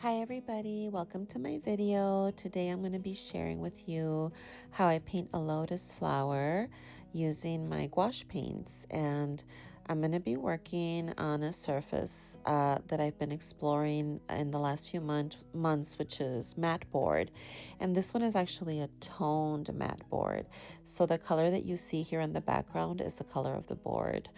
Hi everybody, welcome to my video. Today I'm going to be sharing with you how I paint a lotus flower using my gouache paints, and I'm going to be working on a surface that I've been exploring in the last few months, which is matte board. And this one is actually a toned matte board. So the color that you see here in the background is the color of the board.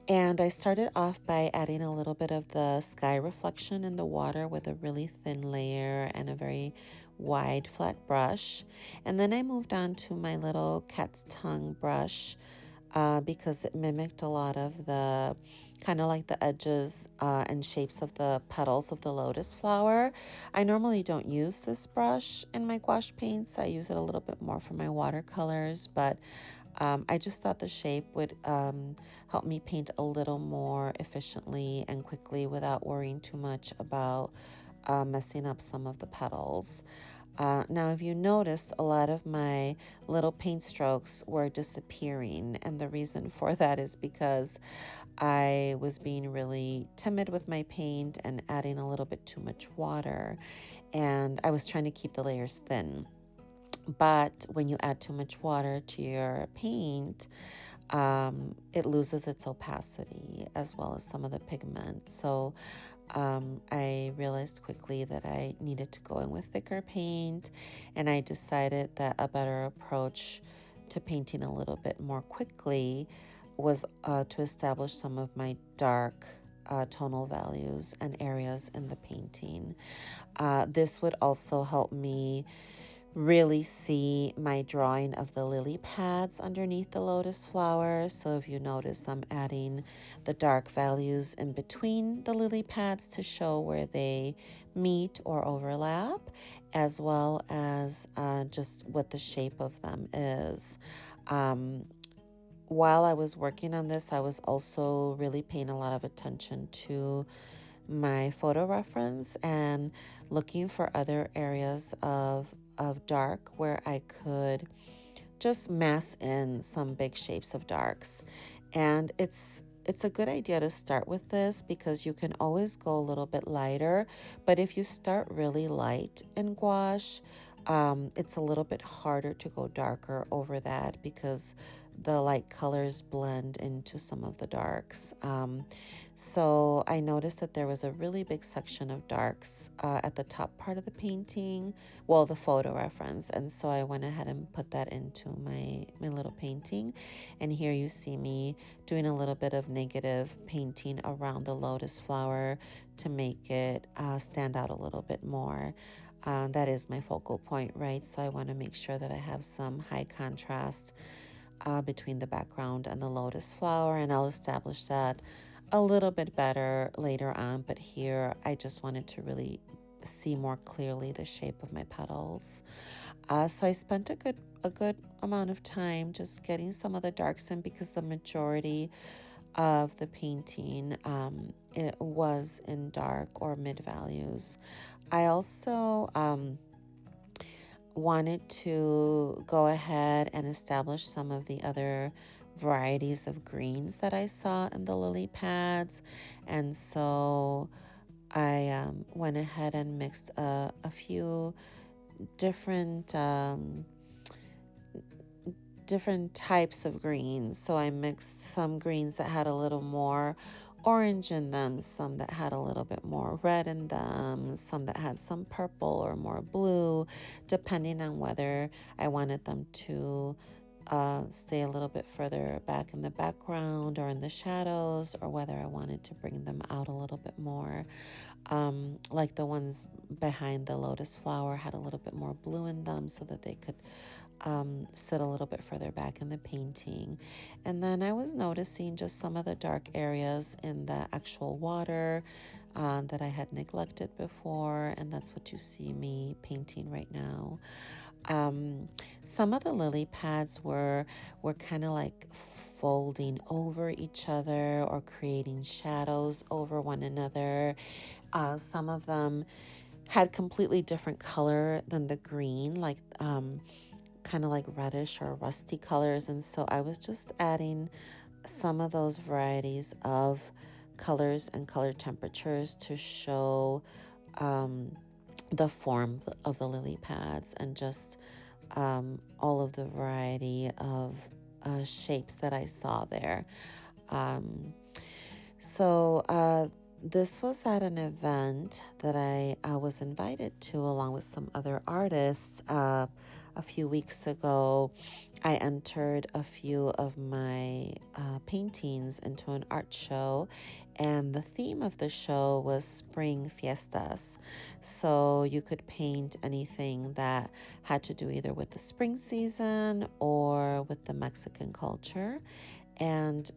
And I started off by adding a little bit of the sky reflection in the water with a really thin layer and a very wide flat brush. And then I moved on to my little cat's tongue brush because it mimicked a lot of the kind of like the edges and shapes of the petals of the lotus flower. I normally don't use this brush in my gouache paints. I use it a little bit more for my watercolors, but I just thought the shape would help me paint a little more efficiently and quickly without worrying too much about messing up some of the petals. Now, if you noticed, a lot of my little paint strokes were disappearing, and the reason for that is because I was being really timid with my paint and adding a little bit too much water, and I was trying to keep the layers thin. But when you add too much water to your paint, it loses its opacity as well as some of the pigment. So I realized quickly that I needed to go in with thicker paint, and I decided that a better approach to painting a little bit more quickly was to establish some of my dark tonal values and areas in the painting. This would also help me really see my drawing of the lily pads underneath the lotus flower. So if you notice, I'm adding the dark values in between the lily pads to show where they meet or overlap, as well as just what the shape of them is. While I was working on this, I was also really paying a lot of attention to my photo reference and looking for other areas of dark where I could just mass in some big shapes of darks. And it's a good idea to start with this because you can always go a little bit lighter, but if you start really light in gouache, it's a little bit harder to go darker over that because the light colors blend into some of the darks. So I noticed that there was a really big section of darks at the top part of the painting, well, the photo reference. And so I went ahead and put that into my little painting. And here you see me doing a little bit of negative painting around the lotus flower to make it stand out a little bit more. That is my focal point, right? So I want to make sure that I have some high contrast between the background and the lotus flower, and I'll establish that a little bit better later on. But here I just wanted to really see more clearly the shape of my petals. So I spent a good amount of time just getting some of the darks in because the majority of the painting it was in dark or mid values. I also wanted to go ahead and establish some of the other varieties of greens that I saw in the lily pads, and so I went ahead and mixed a few different different types of greens. So I mixed some greens that had a little more orange in them, some that had a little bit more red in them, some that had some purple or more blue, depending on whether I wanted them to stay a little bit further back in the background or in the shadows, or whether I wanted to bring them out a little bit more. Like the ones behind the lotus flower had a little bit more blue in them so that they could sit a little bit further back in the painting. And then I was noticing just some of the dark areas in the actual water that I had neglected before, and that's what you see me painting right now. Some of the lily pads were kind of like folding over each other or creating shadows over one another. Some of them had completely different color than the green, like kind of like reddish or rusty colors. And so I was just adding some of those varieties of colors and color temperatures to show the form of the lily pads and just all of the variety of shapes that I saw there. Um, so this was at an event that I was invited to along with some other artists. A few weeks ago, I entered a few of my paintings into an art show, and the theme of the show was spring fiestas. So you could paint anything that had to do either with the spring season or with the Mexican culture. And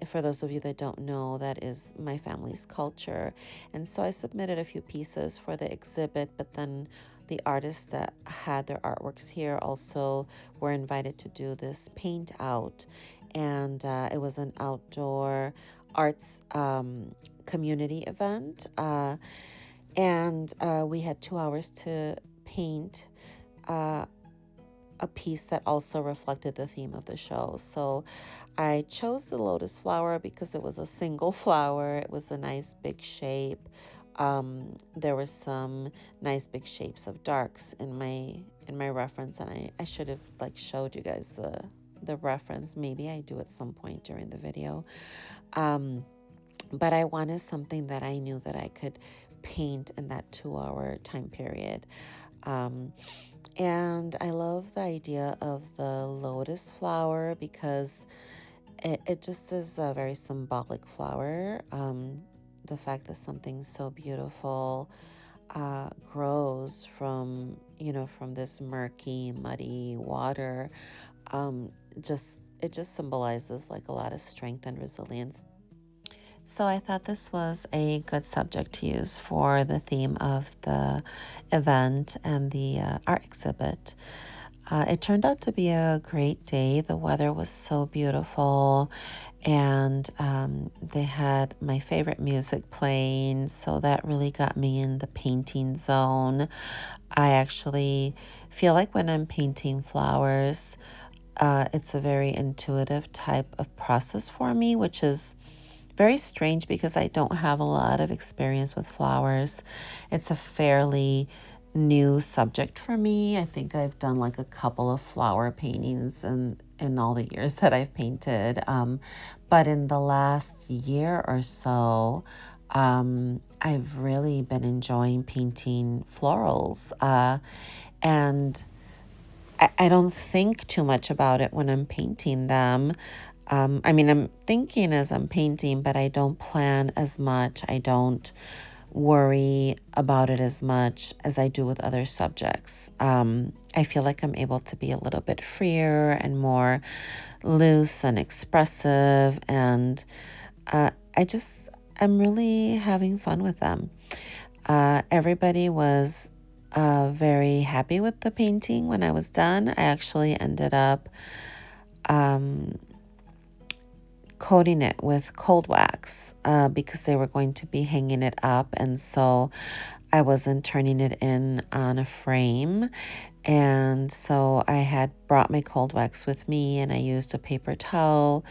for those of you that don't know, that is my family's culture. And so I submitted a few pieces for the exhibit, but then the artists that had their artworks here also were invited to do this paint out. And it was an outdoor arts community event. And we had 2 hours to paint a piece that also reflected the theme of the show. So I chose the lotus flower because it was a single flower. It was a nice big shape. There were some nice big shapes of darks in my reference, and I should have showed you guys the reference. Maybe I do at some point during the video. But I wanted something that I knew that I could paint in that 2 hour time period. And I love the idea of the lotus flower because it just is a very symbolic flower. The fact that something so beautiful grows from, from this murky, muddy water, it just symbolizes a lot of strength and resilience. So I thought this was a good subject to use for the theme of the event and the art exhibit. It turned out to be a great day. The weather was so beautiful, and they had my favorite music playing, so that really got me in the painting zone. I actually feel like when I'm painting flowers, it's a very intuitive type of process for me, which is very strange because I don't have a lot of experience with flowers. It's a fairly new subject for me. I think I've done a couple of flower paintings in all the years that I've painted. But in the last year or so, I've really been enjoying painting florals. And I don't think too much about it when I'm painting them. I'm thinking as I'm painting, but I don't plan as much. I don't worry about it as much as I do with other subjects. I feel like I'm able to be a little bit freer and more loose and expressive, and I'm really having fun with them. Everybody was very happy with the painting when I was done. I actually ended up coating it with cold wax because they were going to be hanging it up, and so I wasn't turning it in on a frame. And so I had brought my cold wax with me, and I used a paper towel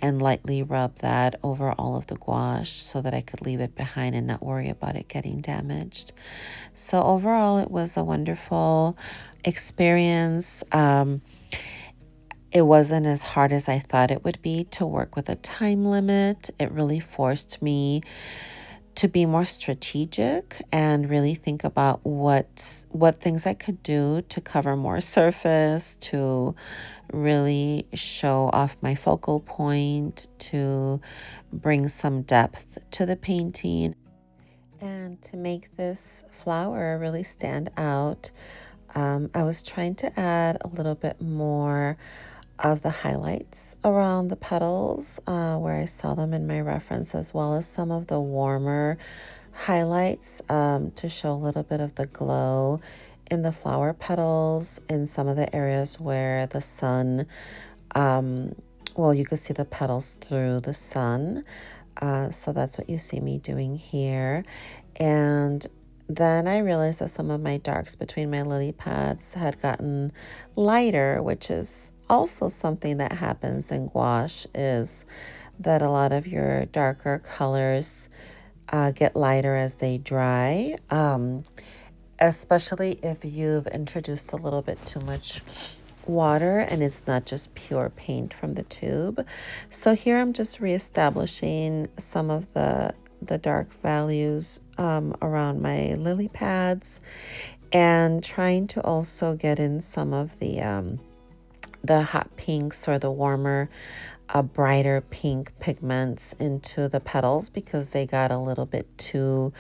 and lightly rubbed that over all of the gouache so that I could leave it behind and not worry about it getting damaged. So overall, it was a wonderful experience. It wasn't as hard as I thought it would be to work with a time limit. It really forced me to be more strategic and really think about what things I could do to cover more surface, to really show off my focal point, to bring some depth to the painting, and to make this flower really stand out. I was trying to add a little bit more of the highlights around the petals where I saw them in my reference, as well as some of the warmer highlights to show a little bit of the glow in the flower petals in some of the areas where the sun, you could see the petals through the sun. So that's what you see me doing here. And then I realized that some of my darks between my lily pads had gotten lighter, which is also something that happens in gouache, is that a lot of your darker colors get lighter as they dry, especially if you've introduced a little bit too much water and it's not just pure paint from the tube. So here I'm just reestablishing some of the dark values around my lily pads, and trying to also get in some of the hot pinks or the warmer, brighter pink pigments into the petals because they got a little bit too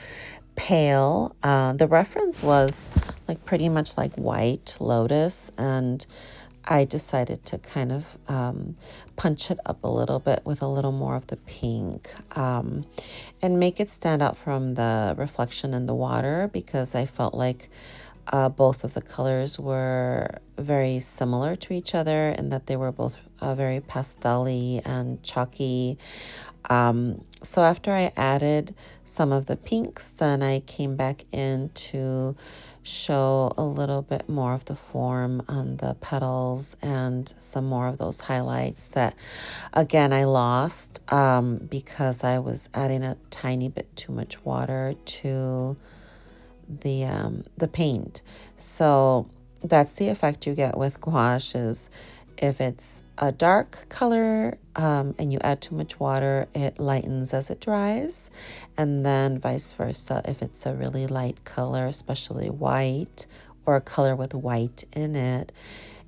pale. The reference was like pretty much like white lotus, and I decided to kind of punch it up a little bit with a little more of the pink, and make it stand out from the reflection in the water, because I felt like both of the colors were very similar to each other in that they were both very pastel-y and chalky. So after I added some of the pinks, then I came back in to show a little bit more of the form on the petals and some more of those highlights that, again, I lost because I was adding a tiny bit too much water to the paint. So that's the effect you get with gouache, is if it's a dark color and you add too much water, it lightens as it dries. And then vice versa, if it's a really light color, especially white, or a color with white in it,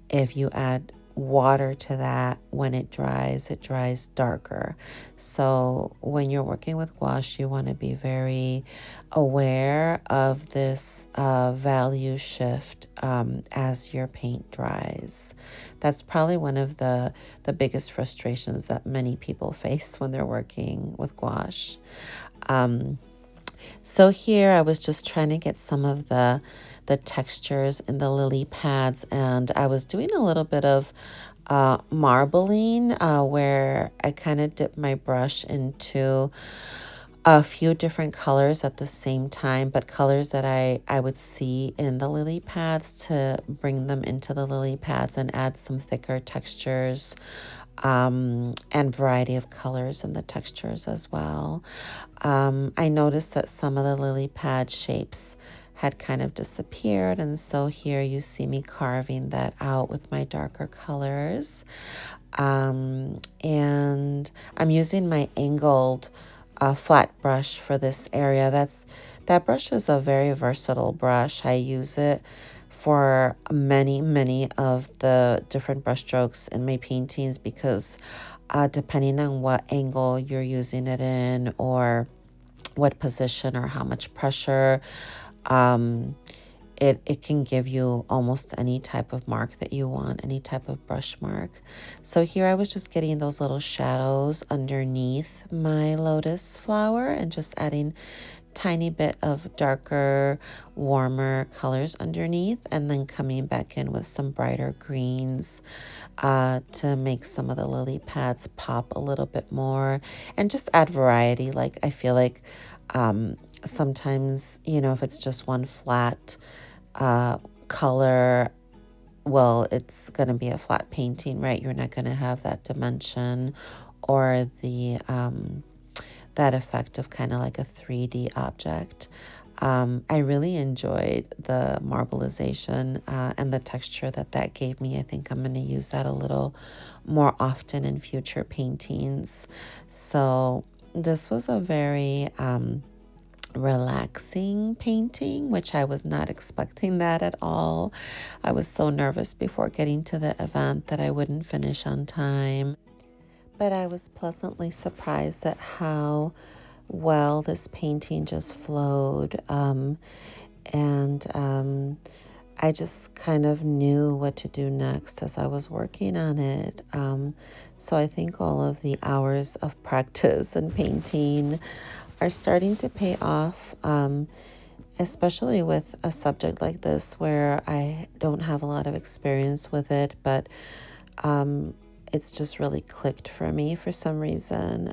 if you add water to that, when it dries darker. So when you're working with gouache, you want to be very aware of this value shift as your paint dries. That's probably one of the biggest frustrations that many people face when they're working with gouache. So here I was just trying to get some of the textures in the lily pads, and I was doing a little bit of marbling where I kind of dipped my brush into a few different colors at the same time, but colors that I would see in the lily pads, to bring them into the lily pads and add some thicker textures and variety of colors in the textures as well. I noticed that some of the lily pad shapes had kind of disappeared, and so here you see me carving that out with my darker colors. And I'm using my angled flat brush for this area. That brush is a very versatile brush. I use it for many of the different brush strokes in my paintings, because depending on what angle you're using it in, or what position or how much pressure, it can give you almost any type of mark that you want, any type of brush mark. So here I was just getting those little shadows underneath my lotus flower and just adding tiny bit of darker, warmer colors underneath, and then coming back in with some brighter greens to make some of the lily pads pop a little bit more and just add variety. Like, I feel like sometimes, if it's just one flat color, well, it's going to be a flat painting, right? You're not going to have that dimension or the that effect of kind of like a 3D object. I really enjoyed the marbleization and the texture that gave me. I think I'm going to use that a little more often in future paintings. So this was a very relaxing painting, which I was not expecting that at all. I was so nervous before getting to the event that I wouldn't finish on time. But I was pleasantly surprised at how well this painting just flowed. And I just kind of knew what to do next as I was working on it. So I think all of the hours of practice and painting are starting to pay off, especially with a subject like this where I don't have a lot of experience with it, but it's just really clicked for me for some reason.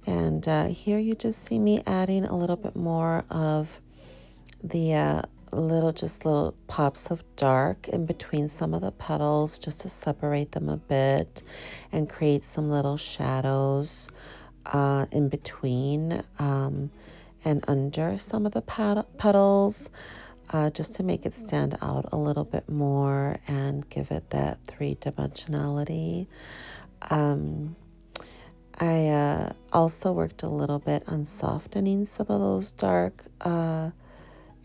And here you just see me adding a little bit more of the little pops of dark in between some of the petals, just to separate them a bit and create some little shadows in between and under some of the petals, just to make it stand out a little bit more and give it that three-dimensionality. I also worked a little bit on softening some of those dark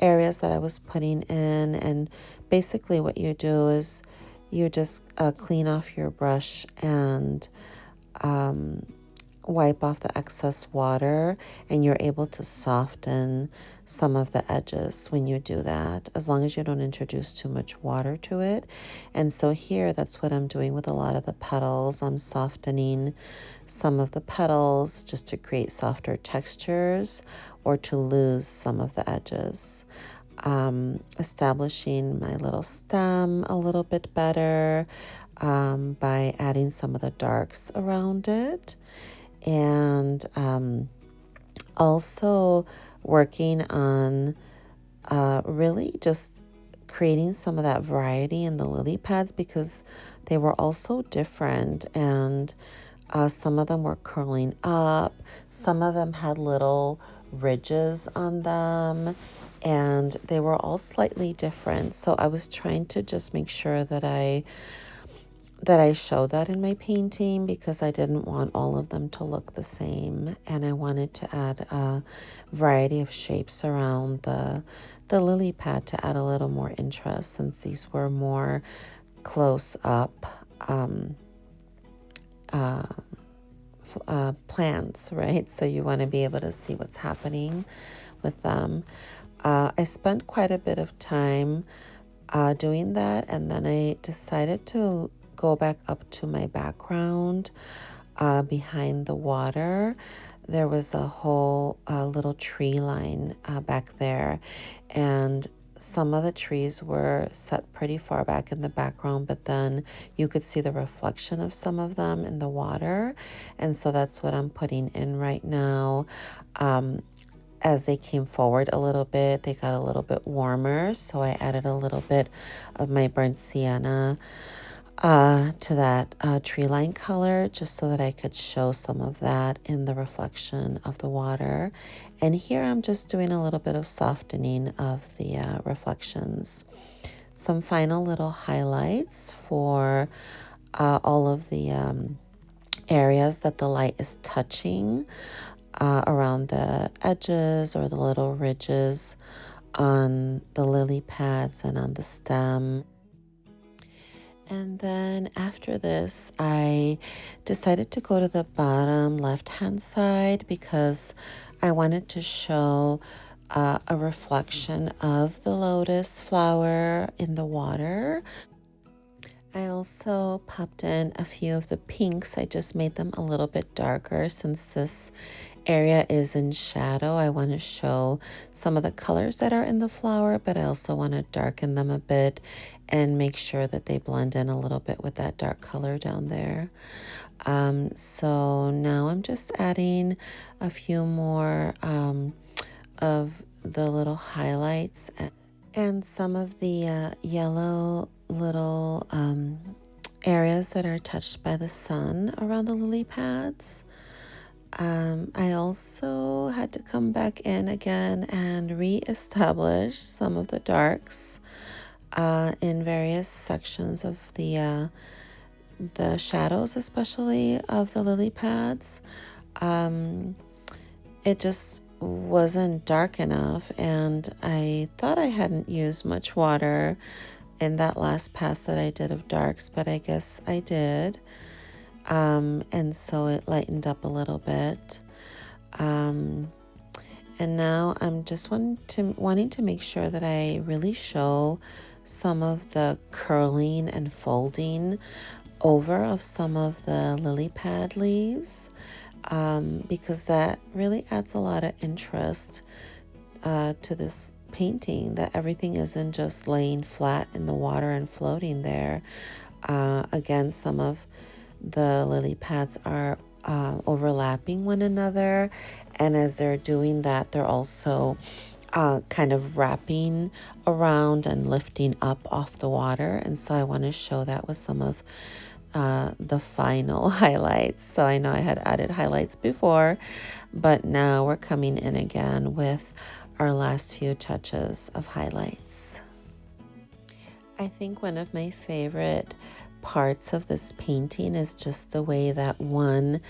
areas that I was putting in. And basically what you do is you just clean off your brush and wipe off the excess water, and you're able to soften some of the edges when you do that, as long as you don't introduce too much water to it. And so here, that's what I'm doing with a lot of the petals. I'm softening some of the petals just to create softer textures or to lose some of the edges. Establishing my little stem a little bit better by adding some of the darks around it. And also working on really just creating some of that variety in the lily pads, because they were also different, and some of them were curling up, some of them had little ridges on them, and they were all slightly different. So I was trying to just make sure that I show that in my painting, because I didn't want all of them to look the same, and I wanted to add a variety of shapes around the lily pad to add a little more interest, since these were more close up plants, right? So you want to be able to see what's happening with them. I spent quite a bit of time doing that, and then I decided to go back up to my background behind the water. There was a whole little tree line back there, and some of the trees were set pretty far back in the background, but then you could see the reflection of some of them in the water. And so that's what I'm putting in right now. As they came forward a little bit, they got a little bit warmer, so I added a little bit of my burnt sienna to that tree line color, just so that I could show some of that in the reflection of the water. And here I'm just doing a little bit of softening of the reflections. Some final little highlights for all of the areas that the light is touching around the edges or the little ridges on the lily pads and on the stem. And then after this, I decided to go to the bottom left-hand side, because I wanted to show a reflection of the lotus flower in the water. I also popped in a few of the pinks. I just made them a little bit darker, since this area is in shadow. I want to show some of the colors that are in the flower, but I also want to darken them a bit and make sure that they blend in a little bit with that dark color down there. So now I'm just adding a few more of the little highlights and some of the yellow little areas that are touched by the sun around the lily pads. I also had to come back in again and re-establish some of the darks in various sections of the shadows, especially of the lily pads. It just wasn't dark enough, and I thought I hadn't used much water in that last pass that I did of darks, but I guess I did. And so it lightened up a little bit. And now I'm just wanting to make sure that I really show some of the curling and folding over of some of the lily pad leaves, because that really adds a lot of interest to this painting, that everything isn't just laying flat in the water and floating there. Again, some of the lily pads are overlapping one another, and as they're doing that, they're also kind of wrapping around and lifting up off the water. And so I want to show that with some of the final highlights. So I know I had added highlights before, but now we're coming in again with our last few touches of highlights. I think one of my favorite parts of this painting is just the way that one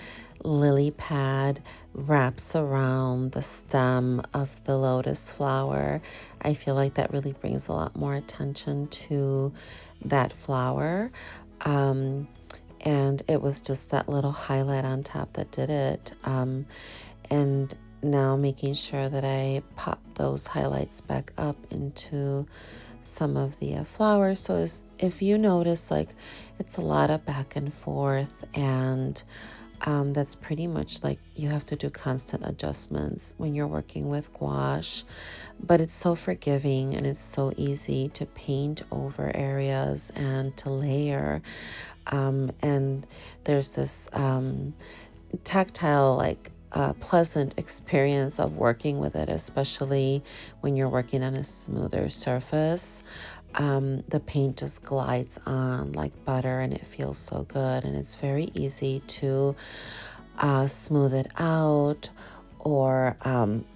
lily pad wraps around the stem of the lotus flower. I feel like that really brings a lot more attention to that flower. And it was just that little highlight on top that did it. And now making sure that I pop those highlights back up into some of the flowers. So if you notice, like, it's a lot of back and forth, and that's pretty much like you have to do constant adjustments when you're working with gouache, but it's so forgiving and it's so easy to paint over areas and to layer. And there's this tactile, like, pleasant experience of working with it, especially when you're working on a smoother surface. The paint just glides on like butter and it feels so good, and it's very easy to smooth it out or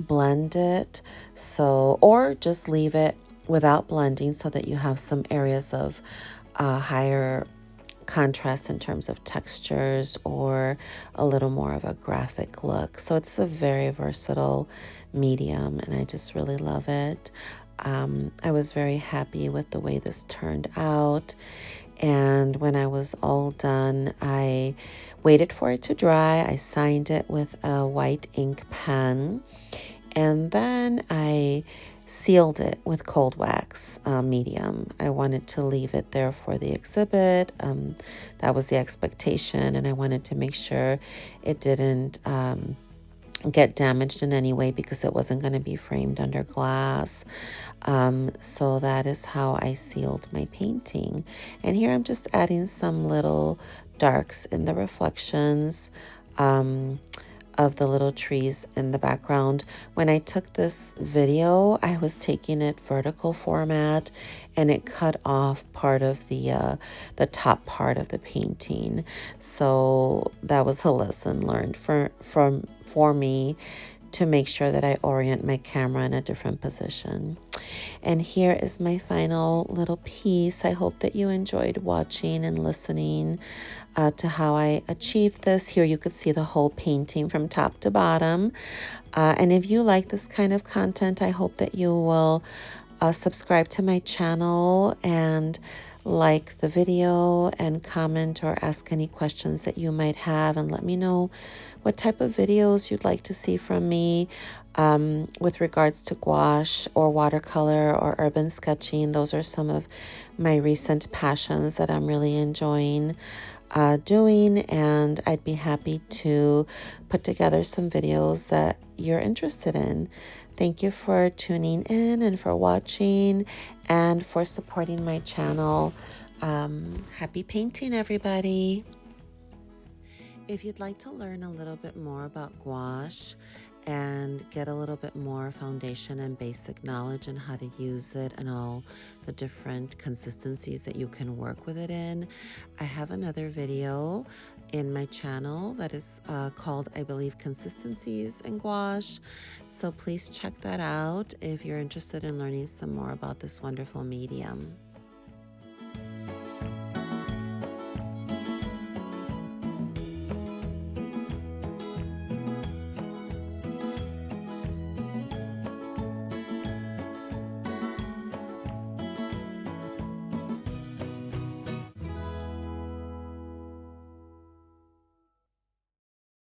blend it, or just leave it without blending so that you have some areas of higher contrast in terms of textures or a little more of a graphic look. So it's a very versatile medium and I just really love it. I was very happy with the way this turned out, and when I was all done, I waited for it to dry. I signed it with a white ink pen, and then I sealed it with cold wax medium. I wanted to leave it there for the exhibit. That was the expectation, and I wanted to make sure it didn't get damaged in any way because it wasn't going to be framed under glass. So that is how I sealed my painting. And here I'm just adding some little darks in the reflections of the little trees in the background. When I took this video, I was taking it vertical format, and it cut off part of the top part of the painting. So that was a lesson learned for me to make sure that I orient my camera in a different position. And here is my final little piece. I hope that you enjoyed watching and listening to how I achieved this. Here you could see the whole painting from top to bottom. And if you like this kind of content, I hope that you will subscribe to my channel and like the video and comment or ask any questions that you might have, and let me know what type of videos you'd like to see from me with regards to gouache or watercolor or urban sketching. Those are some of my recent passions that I'm really enjoying doing, and I'd be happy to put together some videos that you're interested in. Thank you for tuning in and for watching and for supporting my channel. Happy painting, everybody. If you'd like to learn a little bit more about gouache and get a little bit more foundation and basic knowledge on how to use it and all the different consistencies that you can work with it in, I have another video in my channel that is called, I believe, Consistencies in Gouache. So please check that out if you're interested in learning some more about this wonderful medium.